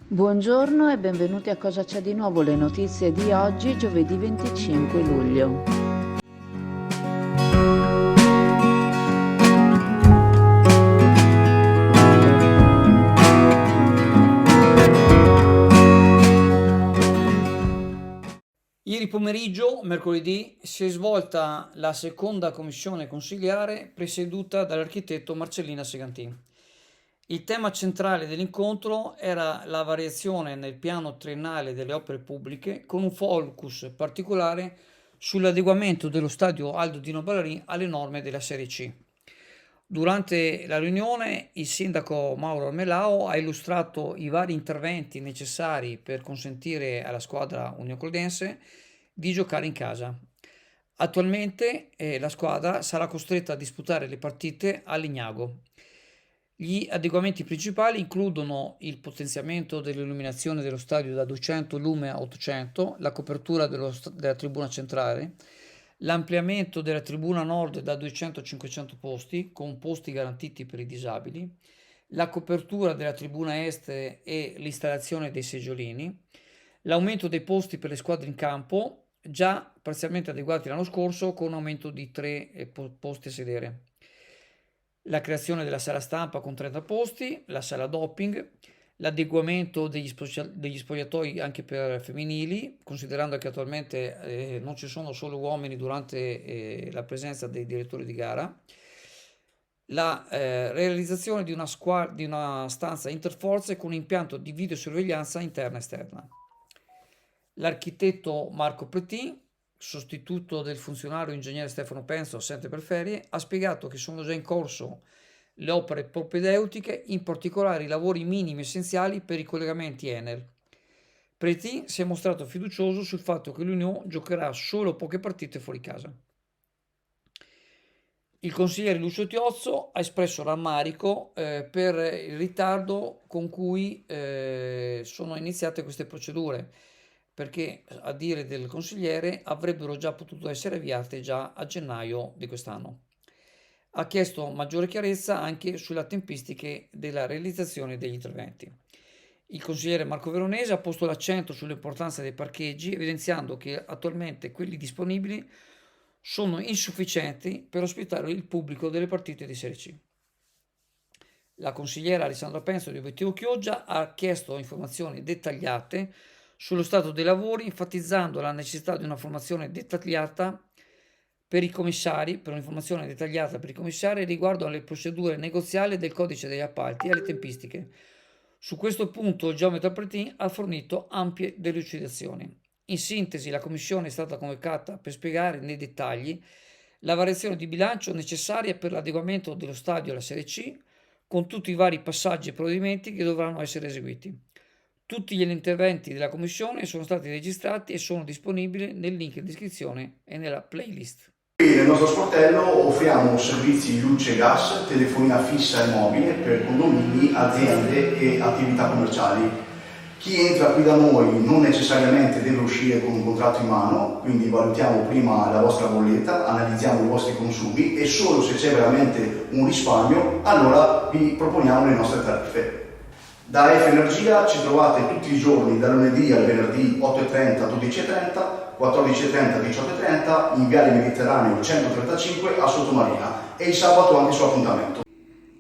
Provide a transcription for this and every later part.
Buongiorno e benvenuti a Cosa c'è di nuovo, le notizie di oggi, giovedì 25 luglio. Ieri pomeriggio, mercoledì, si è svolta la seconda commissione consiliare presieduta dall'architetto Marcellina Segantin. Il tema centrale dell'incontro era la variazione nel piano triennale delle opere pubbliche con un focus particolare sull'adeguamento dello stadio Aldo Dino Ballerini alle norme della Serie C. Durante la riunione il sindaco Mauro Armelao ha illustrato i vari interventi necessari per consentire alla squadra unioclodense di giocare in casa. Attualmente la squadra sarà costretta a disputare le partite a Legnago. Gli adeguamenti principali includono il potenziamento dell'illuminazione dello stadio da 200 lume a 800, la copertura della tribuna centrale, l'ampliamento della tribuna nord da 200 a 500 posti, con posti garantiti per i disabili, la copertura della tribuna est e l'installazione dei seggiolini, l'aumento dei posti per le squadre in campo, già parzialmente adeguati l'anno scorso con un aumento di 3 posti a sedere, la creazione della sala stampa con 30 posti, la sala doping, l'adeguamento degli spogliatoi anche per femminili, considerando che attualmente non ci sono solo uomini durante la presenza dei direttori di gara, la realizzazione di una stanza interforze con impianto di videosorveglianza interna e esterna. L'architetto Marco Pretin, sostituto del funzionario ingegnere Stefano Penzo, assente per ferie, ha spiegato che sono già in corso le opere propedeutiche, in particolare i lavori minimi essenziali per i collegamenti Enel. Pretin si è mostrato fiducioso sul fatto che l'Unione giocherà solo poche partite fuori casa. Il consigliere Lucio Tiozzo ha espresso rammarico per il ritardo con cui sono iniziate queste procedure, perché a dire del consigliere avrebbero già potuto essere avviate già a gennaio di quest'anno. Ha chiesto maggiore chiarezza anche sulle tempistiche della realizzazione degli interventi. Il consigliere Marco Veronese ha posto l'accento sull'importanza dei parcheggi, evidenziando che attualmente quelli disponibili sono insufficienti per ospitare il pubblico delle partite di Serie C. La consigliera Alessandra Penzo di Obiettivo Chioggia ha chiesto informazioni dettagliate sullo stato dei lavori, enfatizzando la necessità di una formazione dettagliata per i commissari, per un'informazione dettagliata per i commissari riguardo alle procedure negoziali del codice degli appalti e alle tempistiche. Su questo punto il geometra Pretin ha fornito ampie delucidazioni. In sintesi, la commissione è stata convocata per spiegare nei dettagli la variazione di bilancio necessaria per l'adeguamento dello stadio alla Serie C, con tutti i vari passaggi e provvedimenti che dovranno essere eseguiti. Tutti gli interventi della commissione sono stati registrati e sono disponibili nel link in descrizione e nella playlist. Qui nel nostro sportello offriamo servizi di luce e gas, telefonina fissa e mobile per condomini, aziende e attività commerciali. Chi entra qui da noi non necessariamente deve uscire con un contratto in mano, quindi valutiamo prima la vostra bolletta, analizziamo i vostri consumi e solo se c'è veramente un risparmio, allora vi proponiamo le nostre tariffe. Da F Energia ci trovate tutti i giorni, dal lunedì al venerdì 8:30 12:30, 14:30 18:30, in Viale Mediterraneo 135 a Sottomarina e il sabato anche su appuntamento.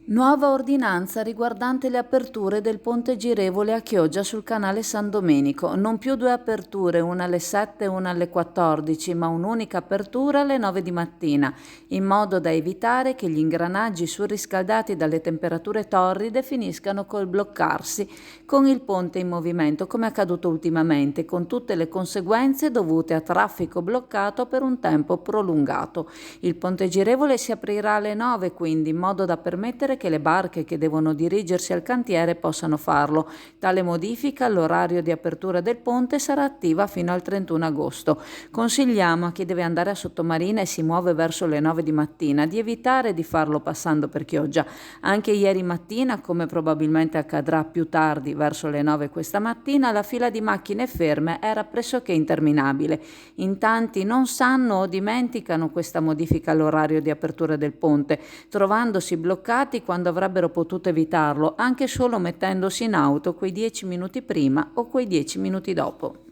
Nuova ordinanza riguardante le aperture del ponte girevole a Chioggia sul canale San Domenico. Non più 2 aperture, una alle 7 e una alle 14, ma un'unica apertura alle 9 di mattina, in modo da evitare che gli ingranaggi surriscaldati dalle temperature torride finiscano col bloccarsi con il ponte in movimento, come accaduto ultimamente, con tutte le conseguenze dovute a traffico bloccato per un tempo prolungato. Il ponte girevole si aprirà alle 9, quindi, in modo da permettere che le barche che devono dirigersi al cantiere possano farlo. Tale modifica all'orario di apertura del ponte sarà attiva fino al 31 agosto. Consigliamo a chi deve andare a Sottomarina e si muove verso le 9 di mattina di evitare di farlo passando per Chioggia. Anche ieri mattina, come probabilmente accadrà più tardi verso le 9 questa mattina, la fila di macchine ferme era pressoché interminabile. In tanti non sanno o dimenticano questa modifica all'orario di apertura del ponte, trovandosi bloccati quando avrebbero potuto evitarlo, anche solo mettendosi in auto quei 10 minuti prima o quei 10 minuti dopo.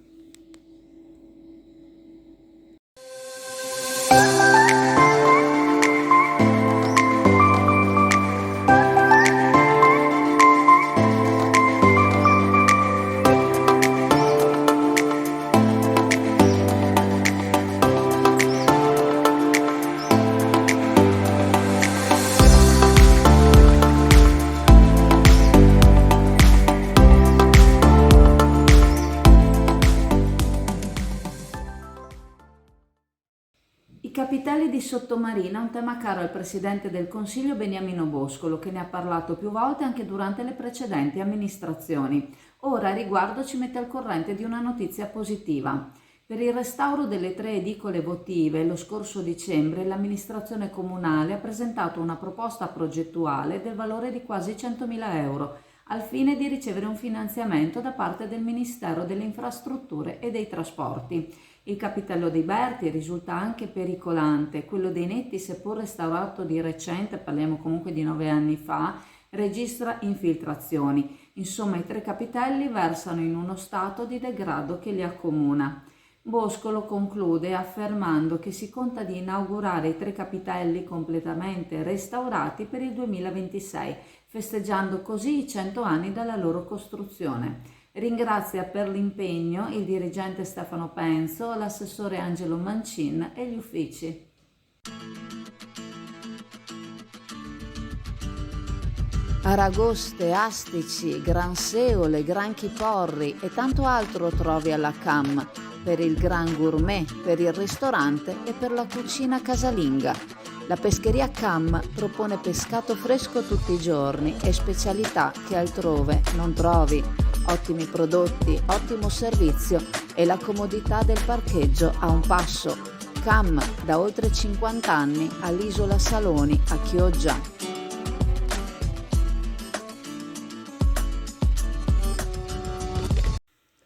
I capitelli di sottomarina è un tema caro al Presidente del Consiglio Beniamino Boscolo, che ne ha parlato più volte anche durante le precedenti amministrazioni. Ora a riguardo ci mette al corrente di una notizia positiva. Per il restauro delle 3 edicole votive, lo scorso dicembre l'amministrazione comunale ha presentato una proposta progettuale del valore di quasi 100.000 euro, al fine di ricevere un finanziamento da parte del Ministero delle Infrastrutture e dei Trasporti. Il capitello dei Berti risulta anche pericolante, quello dei Netti, seppur restaurato di recente, parliamo comunque di 9 anni fa, registra infiltrazioni. Insomma, i 3 capitelli versano in uno stato di degrado che li accomuna. Boscolo conclude affermando che si conta di inaugurare i 3 capitelli completamente restaurati per il 2026, festeggiando così i 100 anni dalla loro costruzione. Ringrazia per l'impegno il dirigente Stefano Penzo, l'assessore Angelo Mancin e gli uffici. Aragoste, astici, granseole, granchi porri e tanto altro trovi alla CAM, per il gran gourmet, per il ristorante e per la cucina casalinga. La pescheria CAM propone pescato fresco tutti i giorni e specialità che altrove non trovi. Ottimi prodotti, ottimo servizio e la comodità del parcheggio a un passo. CAM da oltre 50 anni all'Isola Saloni a Chioggia.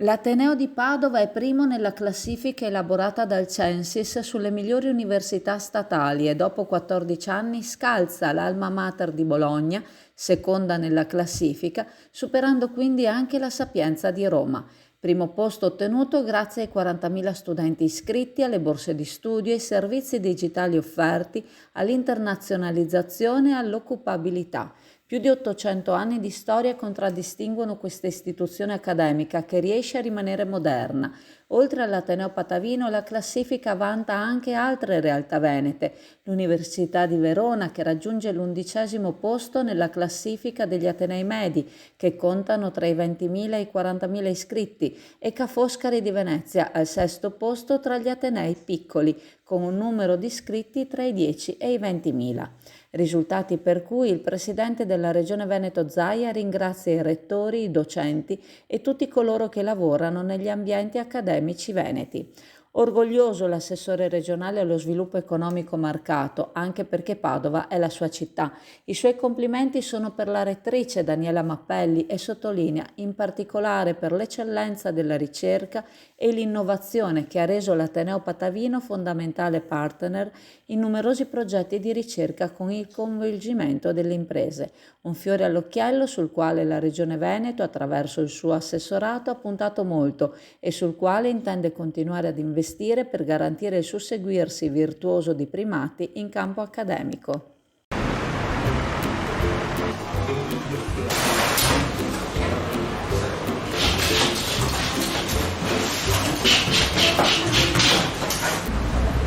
L'Ateneo di Padova è primo nella classifica elaborata dal Censis sulle migliori università statali e dopo 14 anni scalza l'Alma Mater di Bologna, seconda nella classifica, superando quindi anche la Sapienza di Roma. Primo posto ottenuto grazie ai 40.000 studenti iscritti, alle borse di studio, ai servizi digitali offerti, all'internazionalizzazione e all'occupabilità. Più di 800 anni di storia contraddistinguono questa istituzione accademica che riesce a rimanere moderna. Oltre all'Ateneo Patavino, la classifica vanta anche altre realtà venete. L'Università di Verona, che raggiunge l'11° posto nella classifica degli Atenei Medi, che contano tra i 20.000 e i 40.000 iscritti, e Ca' Foscari di Venezia, al 6° posto tra gli Atenei piccoli, con un numero di iscritti tra i 10 e i 20.000. Risultati per cui il Presidente della Regione Veneto Zaia ringrazia i rettori, i docenti e tutti coloro che lavorano negli ambienti accademici veneti. Orgoglioso l'assessore regionale allo sviluppo economico Marcato, anche perché Padova è la sua città. I suoi complimenti sono per la rettrice Daniela Mappelli e sottolinea in particolare per l'eccellenza della ricerca e l'innovazione che ha reso l'Ateneo Patavino fondamentale partner in numerosi progetti di ricerca con il coinvolgimento delle imprese. Un fiore all'occhiello sul quale la Regione Veneto, attraverso il suo assessorato, ha puntato molto e sul quale intende continuare ad investire per garantire il susseguirsi virtuoso di primati in campo accademico.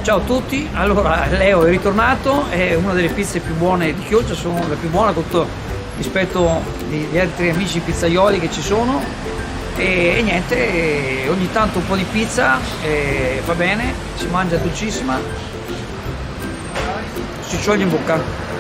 Ciao a tutti, allora Leo è ritornato, è una delle pizze più buone di Chioggia, sono la più buona rispetto agli altri amici pizzaioli che ci sono e niente, ogni tanto un po' di pizza fa bene, si mangia dolcissima, si scioglie in bocca.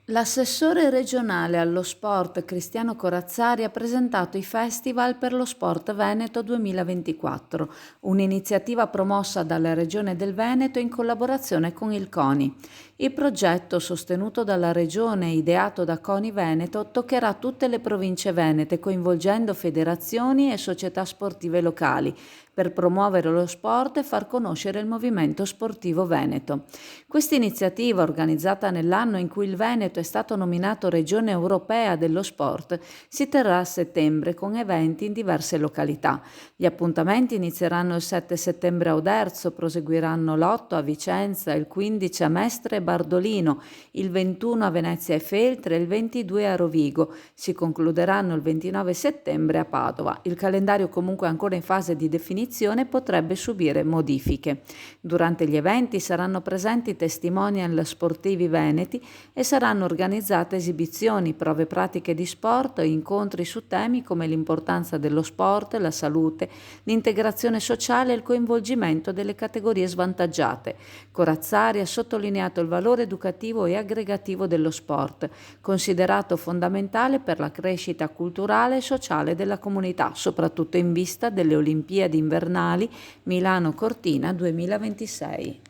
L'assessore regionale allo sport Cristiano Corazzari ha presentato i Festival per lo Sport Veneto 2024, un'iniziativa promossa dalla Regione del Veneto in collaborazione con il CONI. Il progetto, sostenuto dalla Regione e ideato da CONI Veneto, toccherà tutte le province venete, coinvolgendo federazioni e società sportive locali, per promuovere lo sport e far conoscere il movimento sportivo veneto. Questa iniziativa, organizzata nell'anno in cui il Veneto è stato nominato Regione Europea dello Sport, si terrà a settembre con eventi in diverse località. Gli appuntamenti inizieranno il 7 settembre a Oderzo, proseguiranno l'8 a Vicenza, il 15 a Mestre e Bardolino, il 21 a Venezia e Feltre e il 22 a Rovigo. Si concluderanno il 29 settembre a Padova. Il calendario, comunque ancora in fase di definizione, potrebbe subire modifiche. Durante gli eventi saranno presenti testimonial sportivi veneti e saranno organizzate esibizioni, prove pratiche di sport e incontri su temi come l'importanza dello sport, la salute, l'integrazione sociale e il coinvolgimento delle categorie svantaggiate. Corazzari ha sottolineato il valore educativo e aggregativo dello sport, considerato fondamentale per la crescita culturale e sociale della comunità, soprattutto in vista delle Olimpiadi invernali Milano-Cortina 2026.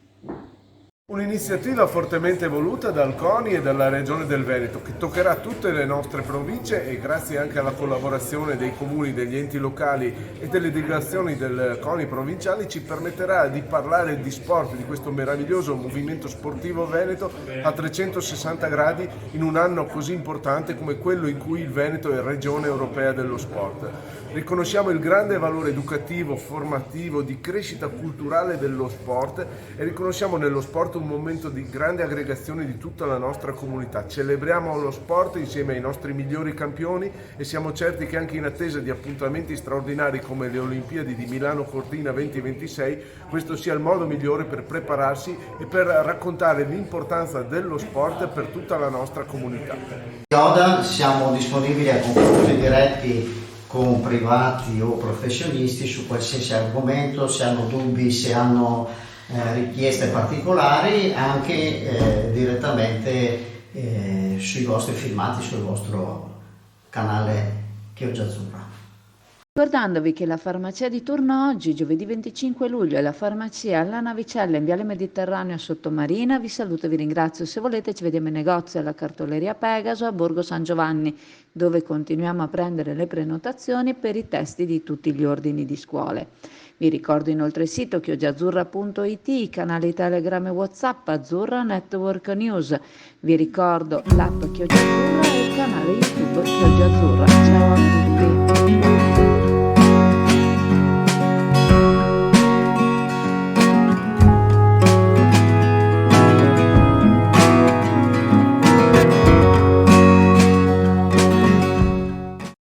Un'iniziativa fortemente voluta dal CONI e dalla Regione del Veneto, che toccherà tutte le nostre province e grazie anche alla collaborazione dei comuni, degli enti locali e delle delegazioni del CONI provinciali ci permetterà di parlare di sport, di questo meraviglioso movimento sportivo veneto a 360 gradi in un anno così importante come quello in cui il Veneto è Regione Europea dello Sport. Riconosciamo il grande valore educativo, formativo, di crescita culturale dello sport e riconosciamo nello sport un momento di grande aggregazione di tutta la nostra comunità. Celebriamo lo sport insieme ai nostri migliori campioni e siamo certi che anche in attesa di appuntamenti straordinari come le Olimpiadi di Milano-Cortina 2026, questo sia il modo migliore per prepararsi e per raccontare l'importanza dello sport per tutta la nostra comunità. Yoda siamo disponibili a confronti diretti con privati o professionisti su qualsiasi argomento, se hanno dubbi, se hanno richieste particolari, anche direttamente sui vostri filmati, sul vostro canale Chioggia Azzurra. Ricordandovi che la farmacia di turno oggi, giovedì 25 luglio, è la farmacia alla Navicella in Viale Mediterraneo Sottomarina. Vi saluto e vi ringrazio. Se volete ci vediamo in negozio alla Cartoleria Pegaso a Borgo San Giovanni, dove continuiamo a prendere le prenotazioni per i testi di tutti gli ordini di scuole. Vi ricordo inoltre il sito chioggiaazzurra.it, i canali Telegram e WhatsApp Azzurra Network News. Vi ricordo l'app Chioggia Azzurra e il canale YouTube Chioggia Azzurra. Ciao a tutti!